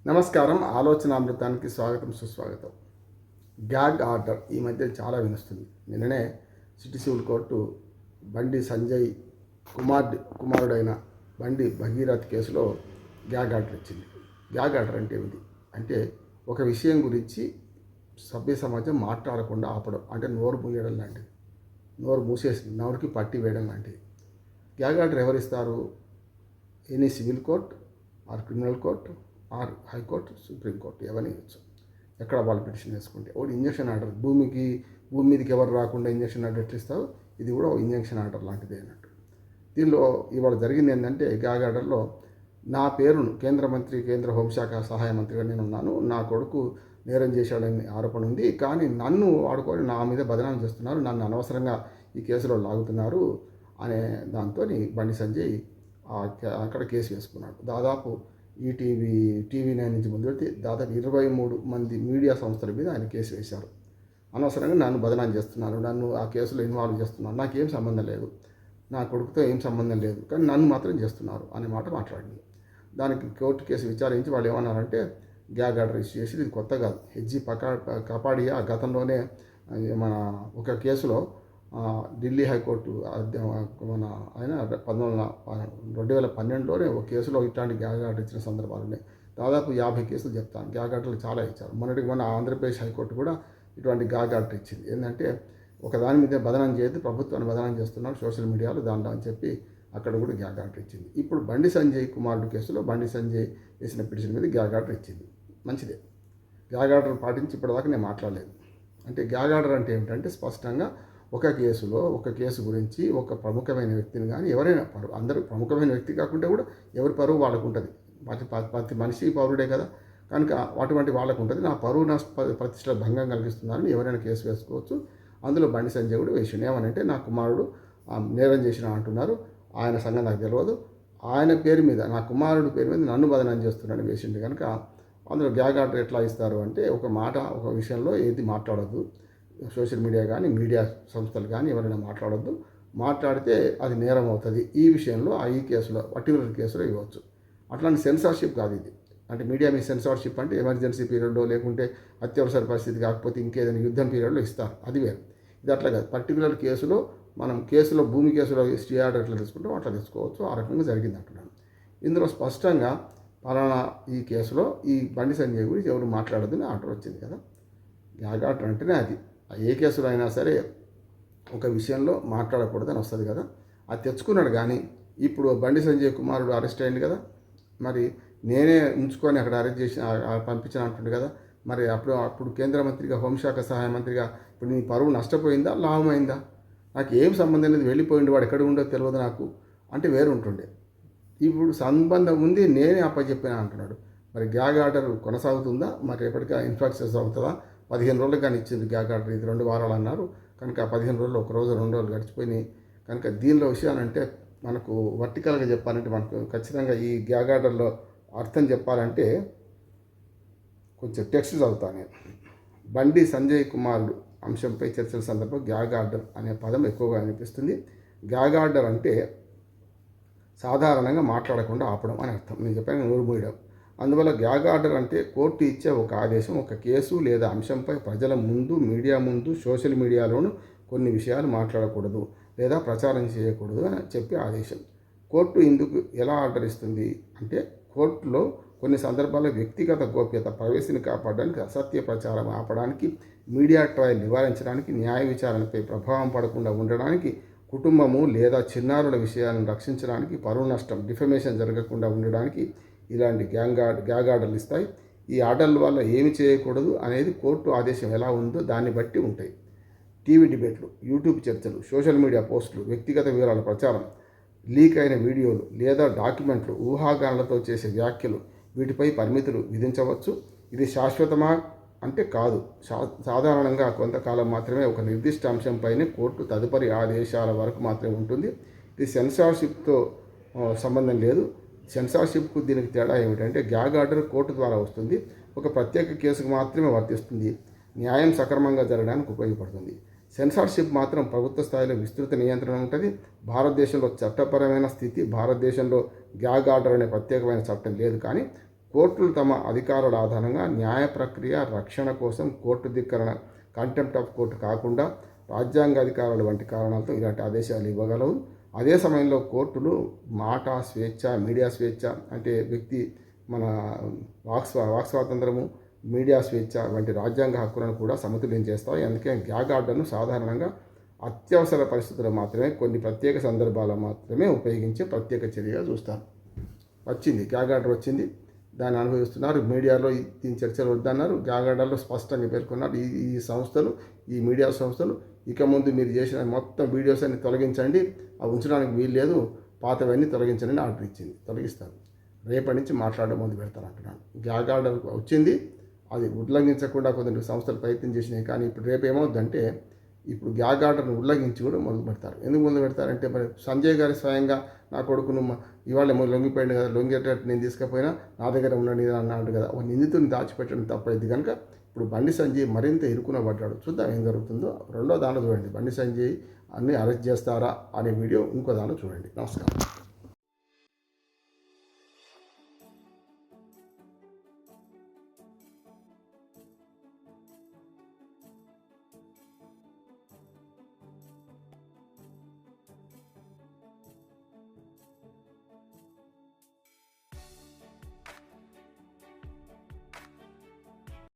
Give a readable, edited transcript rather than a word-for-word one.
నమస్కారం. ఆలోచనామృతానికి స్వాగతం, సుస్వాగతం. గ్యాగ్ ఆర్డర్ ఈ మధ్య చాలా వినిస్తుంది. నిన్ననే city civil court Bandi Sanjay కుమారుడైన బండి భగీరథ్ కేసులో గ్యాగ్ ఆర్డర్ ఇచ్చింది. గ్యాగ్ ఆర్డర్ అంటే ఏమిటి అంటే ఒక విషయం గురించి సభ్య సమాజం మాట్లాడకుండా ఆపడం, అంటే నోరు మూయడం లాంటిది. నోరు మూసేసి నోరుకి పట్టి వేయడం లాంటిది. గ్యాగ్ ఆర్డర్ ఎవరిస్తారు? Any civil court or criminal court or high court, supreme court ఎవరిని ఇవ్వచ్చు. ఎక్కడ వాళ్ళు పిటిషన్ వేసుకుంటే ఒకటి ఇంజక్షన్ ఆర్డర్, భూమి మీదకి ఎవరు రాకుండా ఇంజక్షన్ ఆర్డర్ ఎట్లా ఇస్తావు, ఇది కూడా ఇంజక్షన్ ఆర్డర్ లాంటిదే అన్నట్టు. దీనిలో ఇవాళ జరిగింది ఏంటంటే గ్యాగ్ ఆర్డర్లో నా పేరును కేంద్ర హోంశాఖ సహాయ మంత్రిగా నేను ఉన్నాను, నా కొడుకు నేరం చేశాడని ఆరోపణ ఉంది, కానీ నన్ను వాడుకొని నా మీద బదనాం చేస్తున్నారు, నన్ను అనవసరంగా ఈ కేసులో లాగుతున్నారు అనే దాంతో బండి సంజయ్ అక్కడ కేసు వేసుకున్నాడు. దాదాపు టీవీ 9 నుంచి మొదలుపెట్టి దాదాపు 23 మంది మీడియా సంస్థల మీద ఆయన కేసు వేశారు. అనవసరంగా నన్ను బదనాం చేస్తున్నారు, నన్ను ఆ కేసులో ఇన్వాల్వ్ చేస్తున్నారు, నాకేం సంబంధం లేదు, నా కొడుకుతో ఏం సంబంధం లేదు, కానీ నన్ను మాత్రం చేస్తున్నారు అనే మాట మాట్లాడింది. దానికి కోర్టు కేసు విచారించి వాళ్ళు ఏమన్నారంటే గ్యాగ్ ఆర్డర్ ఇష్యూ చేసి ఇది కొత్త కాదు. హెచ్జీ కపాడియా గతంలోనే మన ఒక కేసులో ఢిల్లీ హైకోర్టు మన ఆయన 2012లోనే ఒక కేసులో ఇట్లాంటి గ్యాగ్ ఆర్డర్ ఇచ్చిన సందర్భాలు ఉన్నాయి. దాదాపు 50 కేసులు చెప్తాను, గ్యాగ్ ఆర్డర్లు చాలా ఇచ్చారు. మన ఆంధ్రప్రదేశ్ హైకోర్టు కూడా ఇటువంటి గ్యాగ్ ఆర్డర్ ఇచ్చింది. ఏంటంటే ఒక దాని మీద బదనాం చేయొద్దు, ప్రభుత్వాన్ని బదనాం చేస్తున్నారు సోషల్ మీడియాలో దాంట్లో అని చెప్పి అక్కడ కూడా గ్యాగ్ ఆర్డర్ ఇచ్చింది. ఇప్పుడు బండి సంజయ్ కుమారుడు కేసులో బండి సంజయ్ వేసిన పిటిషన్ మీద గ్యాగ్ ఆర్డర్ ఇచ్చింది. మంచిదే. గ్యాగ్ ఆర్డర్ పాటించి ఇప్పటిదాకా నేను మాట్లాడలేదు. అంటే గ్యాగ్ ఆర్డర్ అంటే ఏమిటంటే స్పష్టంగా ఒక కేసు గురించి ఒక ప్రముఖమైన వ్యక్తిని కానీ ఎవరైనా అందరూ ప్రముఖమైన వ్యక్తి కాకుండా కూడా ఎవరి పరువు వాళ్ళకు ఉంటుంది. ప్రతి మనిషి పౌరుడే కదా, కనుక అటువంటి వాళ్ళకు ఉంటుంది. నా పరువు ప్రతిష్ట భంగం కలిగిస్తున్నారని ఎవరైనా కేసు వేసుకోవచ్చు. అందులో బండి సంజయ్ కూడా వేసిండు. ఏమనంటే నా కుమారుడు నేరం చేసిన అంటున్నారు, ఆయన సంగతి నాకు తెలియదు, ఆయన పేరు మీద నా కుమారుడు పేరు మీద నన్ను బదనాం చేస్తున్నాడని వేసిండు. కనుక అందులో గ్యాగ్ ఆర్డర్ ఎట్లా ఇస్తారు అంటే ఒక విషయంలో ఏది మాట్లాడద్దు, సోషల్ మీడియా కానీ మీడియా సంస్థలు కానీ ఎవరైనా మాట్లాడితే అది నేరం అవుతుంది. ఈ విషయంలో ఈ కేసులో పర్టికులర్ కేసులో ఇవ్వచ్చు. అట్లాంటి సెన్సార్షిప్ కాదు ఇది. అంటే మీడియా మీ సెన్సార్షిప్ అంటే ఎమర్జెన్సీ పీరియడ్లో లేకుంటే అత్యవసర పరిస్థితి కాకపోతే ఇంకేదైనా యుద్ధం పీరియడ్లో ఇస్తారు, అది వేరు. ఇది అట్లా కాదు. పర్టికులర్ కేసులో మనం భూమి కేసులో స్టే ఆర్డర్ ఎట్లా తీసుకుంటాం అట్లా తీసుకోవచ్చు. ఆ రకంగా జరిగింది అంటున్నాను. ఇందులో స్పష్టంగా పలానా ఈ కేసులో ఈ బండి సంజయ్ గురించి ఎవరు మాట్లాడొద్దని ఆర్డర్ వచ్చింది కదా. గ్యాగ్ ఆర్డర్ అంటేనే అది. ఏ కేసులో అయినా సరే ఒక విషయంలో మాట్లాడకూడదని వస్తుంది కదా, అది తెచ్చుకున్నాడు. కానీ ఇప్పుడు బండి సంజయ్ కుమారుడు అరెస్ట్ అయింది కదా, మరి నేనే ఉంచుకొని అక్కడ అరెస్ట్ చేసి పంపించిన అంటుండే కదా, మరి అప్పుడు కేంద్ర మంత్రిగా హోంశాఖ సహాయ మంత్రిగా ఇప్పుడు నీ పరువు నష్టపోయిందా లాభమైందా? నాకు ఏం సంబంధం లేదు, వెళ్ళిపోయింది, వాడు ఎక్కడ ఉండో తెలియదు నాకు అంటే వేరు ఉంటుండే. ఇప్పుడు సంబంధం ఉంది, నేనే అప్పచెప్పినా అంటున్నాడు. మరి గ్యాగ్ ఆర్డర్ కొనసాగుతుందా, మరి ఎప్పటికా ఇన్ఫ్రాక్సెస్ అవుతుందా? 15 రోజులకు కానీ ఇచ్చింది గ్యాగ్ ఆర్డర్, ఇది 2 వారాలు అన్నారు కనుక 15 రోజులు, 1 రోజు 2 రోజులు గడిచిపోయినాయి. కనుక దీనిలో విషయాలంటే మనకు వర్టికల్గా చెప్పాలంటే మనకు ఖచ్చితంగా ఈ గ్యాగ్ ఆర్డర్లో అర్థం చెప్పాలంటే కొంచెం టెక్స్ట్ చదువుతాను నేను. బండి సంజయ్ కుమారుడు అంశంపై చర్చల సందర్భంలో గ్యాగ్ ఆర్డర్ అనే పదం ఎక్కువగా అనిపిస్తుంది. గ్యాగ్ ఆర్డర్ అంటే సాధారణంగా మాట్లాడకుండా ఆపడం అని అర్థం. నేను చెప్పాను నోరు మూయడం. అందువల్ల గ్యాగ్ ఆర్డర్ అంటే కోర్టు ఇచ్చే ఒక ఆదేశం, ఒక కేసు లేదా అంశంపై ప్రజల ముందు, మీడియా ముందు, సోషల్ మీడియాలోనూ కొన్ని విషయాలు మాట్లాడకూడదు లేదా ప్రచారం చేయకూడదు అని చెప్పే ఆదేశం. కోర్టు ఇందుకు ఎలా ఆర్డర్ ఇస్తుంది అంటే కోర్టులో కొన్ని సందర్భాల్లో వ్యక్తిగత గోప్యత, ప్రైవసీని కాపాడడానికి, అసత్య ప్రచారం ఆపడానికి, మీడియా ట్రయల్ నివారించడానికి, న్యాయ విచారణపై ప్రభావం పడకుండా ఉండడానికి, కుటుంబము లేదా చిన్నారుల విషయాలను రక్షించడానికి, పరువు నష్టం డిఫమేషన్ జరగకుండా ఉండడానికి ఇలాంటి గ్యాగ్ ఆర్డర్లు ఇస్తాయి. ఈ ఆర్డర్ల వల్ల ఏమి చేయకూడదు అనేది కోర్టు ఆదేశం ఎలా ఉందో దాన్ని బట్టి ఉంటాయి. టీవీ డిబేట్లు, యూట్యూబ్ చర్చలు, సోషల్ మీడియా పోస్టులు, వ్యక్తిగత వివరాల ప్రచారం, లీక్ అయిన వీడియోలు లేదా డాక్యుమెంట్లు, ఊహాగానాలతో చేసే వ్యాఖ్యలు, వీటిపై పరిమితులు విధించవచ్చు. ఇది శాశ్వతమా అంటే కాదు. సాధారణంగా కొంతకాలం మాత్రమే ఒక నిర్దిష్ట అంశంపైనే కోర్టు తదుపరి ఆదేశాల వరకు మాత్రమే ఉంటుంది. ఇది సెన్సార్షిప్తో సంబంధం లేదు. సెన్సార్షిప్కు దీనికి తేడా ఏమిటంటే గ్యాగ్ ఆర్డర్ కోర్టు ద్వారా వస్తుంది, ఒక ప్రత్యేక కేసుకు మాత్రమే వర్తిస్తుంది, న్యాయం సక్రమంగా జరగడానికి ఉపయోగపడుతుంది. సెన్సార్షిప్ మాత్రం ప్రభుత్వ స్థాయిలో విస్తృత నియంత్రణ ఉంటుంది. భారతదేశంలో చట్టపరమైన స్థితి, భారతదేశంలో గ్యాగ్ ఆర్డర్ అనే ప్రత్యేకమైన చట్టం లేదు, కానీ కోర్టులు తమ అధికారుల ఆధారంగా న్యాయ ప్రక్రియ రక్షణ కోసం కోర్టు ధిక్కరణ కంటెంప్ట్ ఆఫ్ కోర్టు కాకుండా రాజ్యాంగ అధికారాలు వంటి కారణాలతో ఇలాంటి ఆదేశాలు ఇవ్వగలవు. అదే సమయంలో కోర్టులు మాట స్వేచ్ఛ, మీడియా స్వేచ్ఛ అంటే వ్యక్తి మన వాక్ స్వాతంత్రము, మీడియా స్వేచ్ఛ వంటి రాజ్యాంగ హక్కులను కూడా సమతుల్యం చేస్తాయి. అందుకే గ్యాగ్ ఆర్డర్ను సాధారణంగా అత్యవసర పరిస్థితుల్లో మాత్రమే, కొన్ని ప్రత్యేక సందర్భాల్లో మాత్రమే ఉపయోగించే ప్రత్యేక చర్యగా చూస్తారు. వచ్చింది గ్యాగ్ ఆర్డర్ వచ్చింది, దాన్ని అనుభవిస్తున్నారు. మీడియాలో దీని చర్చలు వద్దన్నారు. గ్యాగ్ ఆర్డర్లో స్పష్టంగా పేర్కొన్నారు, ఈ సంస్థలు, ఈ మీడియా సంస్థలు ఇక ముందు మీరు చేసిన మొత్తం వీడియోస్ అన్ని తొలగించండి, అవి ఉంచడానికి వీలు లేదు, పాతవన్నీ తొలగించండి అని ఆర్డర్ ఇచ్చింది. తొలగిస్తారు, రేపటి నుంచి మాట్లాడడం మొదలు పెడతారు అంటున్నాను. గ్యాగ్ ఆర్డర్ వచ్చింది, అది ఉల్లంఘించకుండా కొన్ని సంస్థలు ప్రయత్నం చేసినాయి. కానీ ఇప్పుడు రేపు ఏమవుద్దంటే, ఇప్పుడు గ్యాగ్ ఆర్డర్ను ఉల్లంఘించి కూడా మొదలు పెడతారు. ఎందుకు మొదలు పెడతారంటే, మరి సంజయ్ గారి స్వయంగా నా కొడుకును ఇవాళ లొంగిపోయింది కదా, లొంగేటట్టు నేను తీసుకుపోయినా నా దగ్గర ఉండండి అన్నాడు కదా, ఒక నిందితుని దాచిపెట్టడం తప్పైంది కనుక ఇప్పుడు బండి సంజయ్ మరింత ఇరుకున పడ్డాడు. చూద్దాం ఏం జరుగుతుందో. రెండో దానిలో చూడండి, బండి సంజయ్ అన్నీ అరెస్ట్ చేస్తారా అనే వీడియో ఇంకో దానిలో చూడండి. నమస్కారం.